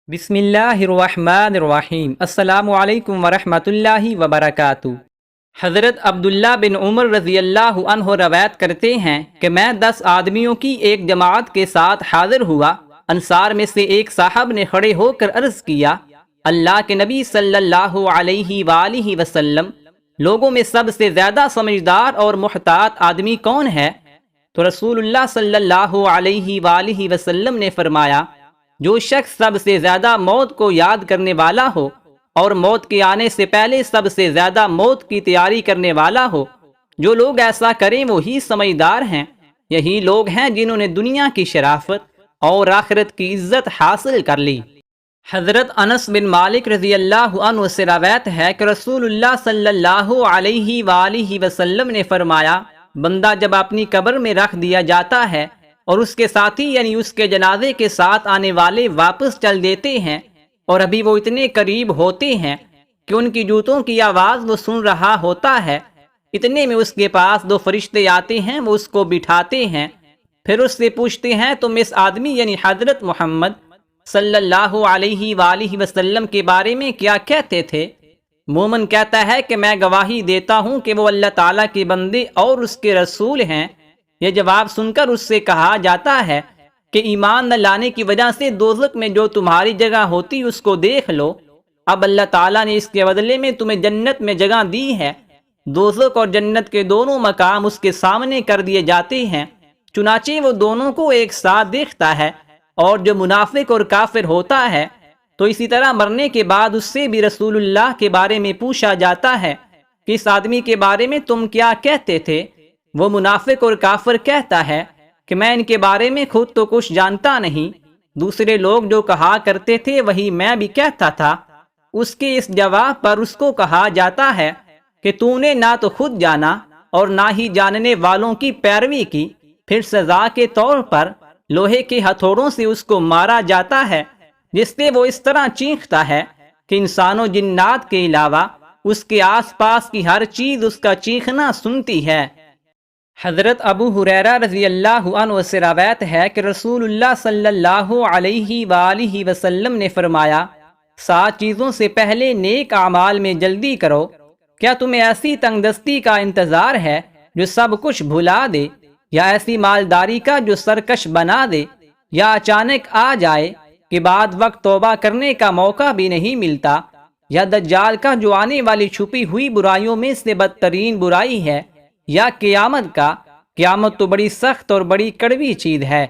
بسم اللہ الرحمن الرحیم۔ السلام علیکم ورحمۃ اللہ وبرکاتہ۔ حضرت عبداللہ بن عمر رضی اللہ عنہ روایت کرتے ہیں کہ میں 10 آدمیوں کی ایک جماعت کے ساتھ حاضر ہوا۔ انصار میں سے ایک صاحب نے کھڑے ہو کر عرض کیا، اللہ کے نبی صلی اللہ علیہ وآلہ وسلم، لوگوں میں سب سے زیادہ سمجھدار اور محتاط آدمی کون ہے؟ تو رسول اللہ صلی اللہ علیہ وآلہ وسلم نے فرمایا، جو شخص سب سے زیادہ موت کو یاد کرنے والا ہو اور موت کے آنے سے پہلے سب سے زیادہ موت کی تیاری کرنے والا ہو۔ جو لوگ ایسا کریں وہی سمجھدار ہیں۔ یہی لوگ ہیں جنہوں نے دنیا کی شرافت اور آخرت کی عزت حاصل کر لی۔ حضرت انس بن مالک رضی اللہ عنہ سے روایت ہے کہ رسول اللہ صلی اللہ علیہ وآلہ وسلم نے فرمایا، بندہ جب اپنی قبر میں رکھ دیا جاتا ہے اور اس کے ساتھی یعنی اس کے جنازے کے ساتھ آنے والے واپس چل دیتے ہیں اور ابھی وہ اتنے قریب ہوتے ہیں کہ ان کی جوتوں کی آواز وہ سن رہا ہوتا ہے، اتنے میں اس کے پاس 2 فرشتے آتے ہیں، وہ اس کو بٹھاتے ہیں، پھر اس سے پوچھتے ہیں، تم اس آدمی یعنی حضرت محمد صلی اللہ علیہ وآلہ وسلم کے بارے میں کیا کہتے تھے؟ مومن کہتا ہے کہ میں گواہی دیتا ہوں کہ وہ اللہ تعالیٰ کے بندے اور اس کے رسول ہیں۔ یہ جواب سن کر اس سے کہا جاتا ہے کہ ایمان نہ لانے کی وجہ سے دوزخ میں جو تمہاری جگہ ہوتی اس کو دیکھ لو، اب اللہ تعالیٰ نے اس کے بدلے میں تمہیں جنت میں جگہ دی ہے۔ دوزخ اور جنت کے دونوں مقام اس کے سامنے کر دیے جاتے ہیں، چنانچہ وہ دونوں کو ایک ساتھ دیکھتا ہے، اور جو منافق اور کافر ہوتا ہے تو اسی طرح مرنے کے بعد اس سے بھی رسول اللہ کے بارے میں پوچھا جاتا ہے کہ اس آدمی کے بارے میں تم کیا کہتے تھے؟ وہ منافق اور کافر کہتا ہے کہ میں ان کے بارے میں خود تو کچھ جانتا نہیں، دوسرے لوگ جو کہا کرتے تھے وہی میں بھی کہتا تھا۔ اس کے اس جواب پر اس کو کہا جاتا ہے کہ تو نے نہ تو خود جانا اور نہ ہی جاننے والوں کی پیروی کی۔ پھر سزا کے طور پر لوہے کے ہتھوڑوں سے اس کو مارا جاتا ہے، جس سے وہ اس طرح چیختا ہے کہ انسان و جنات کے علاوہ اس کے آس پاس کی ہر چیز اس کا چیخنا سنتی ہے۔ حضرت ابو ہریرہ رضی اللہ عنہ سے روایت ہے کہ رسول اللہ صلی اللہ علیہ وآلہ وسلم نے فرمایا، 7 چیزوں سے پہلے نیک اعمال میں جلدی کرو۔ کیا تمہیں ایسی تنگ دستی کا انتظار ہے جو سب کچھ بھلا دے، یا ایسی مالداری کا جو سرکش بنا دے، یا اچانک آ جائے کہ بعد وقت توبہ کرنے کا موقع بھی نہیں ملتا، یا دجال کا جو آنے والی چھپی ہوئی برائیوں میں سے بدترین برائی ہے، یا قیامت کا؟ قیامت تو بڑی سخت اور بڑی کڑوی چیز ہے۔